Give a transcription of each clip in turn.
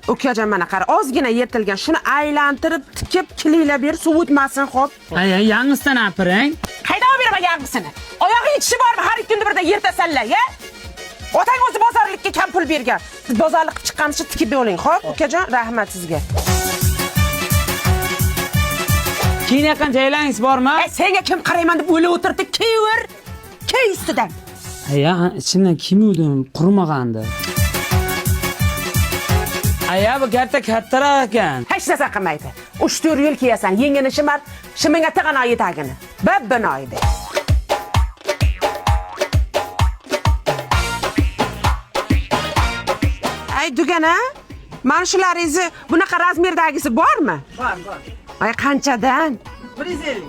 Ukajon mana qara, ozgina yertilgan. Shuni aylantirib, tikib, kilinglar ber, suv o'tmasin, xo'p. Ay, yangisidan apiring. Qayda olib beraman yangisini? Oyog'i itishi bormi? Har ikki kunda birdan yertasanlar, ya? Otang o'zi bozorlikka kam pul bergan. Siz bozorlik qilib chiqqancha tikib oling, xo'p? Ukajon, rahmat sizga. Keyin yaqin joylaringiz bormi? Senga kim qarayman deb o'ylab o'tirdi? Kiyver. Key ustidan. Aya, ichimdan kiymovdim, qurmag'andi. Aya, bu garta kattaroq ekan. Hech narsa qilmaydi. 3-4 yil kiyasan, yengini shimar, shiminga tig'an oyitagini. Binoydi. Ay dugana, mana shularingizni bunaqa razmerdagisi bormi? Bor. Ay qanchadan? 150.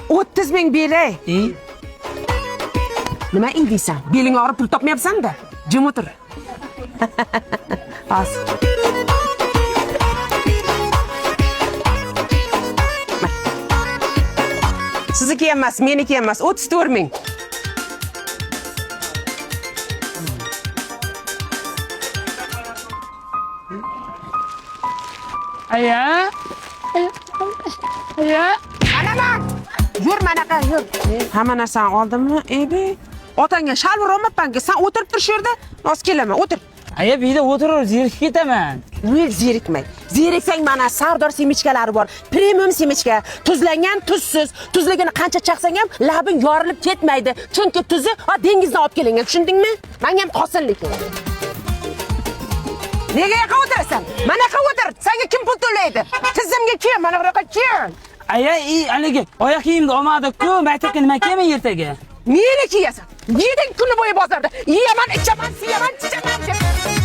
30 ming beray. Nima indiysan? Beling og'rib pul topmayapsan-da. Jim o'tir. As. Sizniki emas, meniki emas. 34 ming. Aya. Ana bak. Yur manaqa, yur. Hamma narsani oldimmi? Ebe. Otangga shalvor olmabman-ku. Sen o'tirib tur shu yerda. Nos kelaman, o'tir. Aya, bu yerda o'tirib zerikib ketaman. Nima zerikmay? Zeriksang mana Sardor semichkalari bor. Premium semichka, tuzlangan, tuzsiz. Tuzligini qancha chaqsang ham labing yorilib ketmaydi. Chunki tuzi dengizdan olib kelingan, tushundingmi? Menga ham qosinlik. Nega yoqqa o'tirasan? Mana yoqqa o'tir. Senga kim pul to'laydi? Tizimga kel, mana bu yoqqa kel. Aya, haligi oyoq kiyimni olmadik-ku, maktabga nima kiyman ertaga? Meni kiyasan. Yeding kuni bo'yi bozorda. Yeyaman, ichaman, siyaman, chichaman.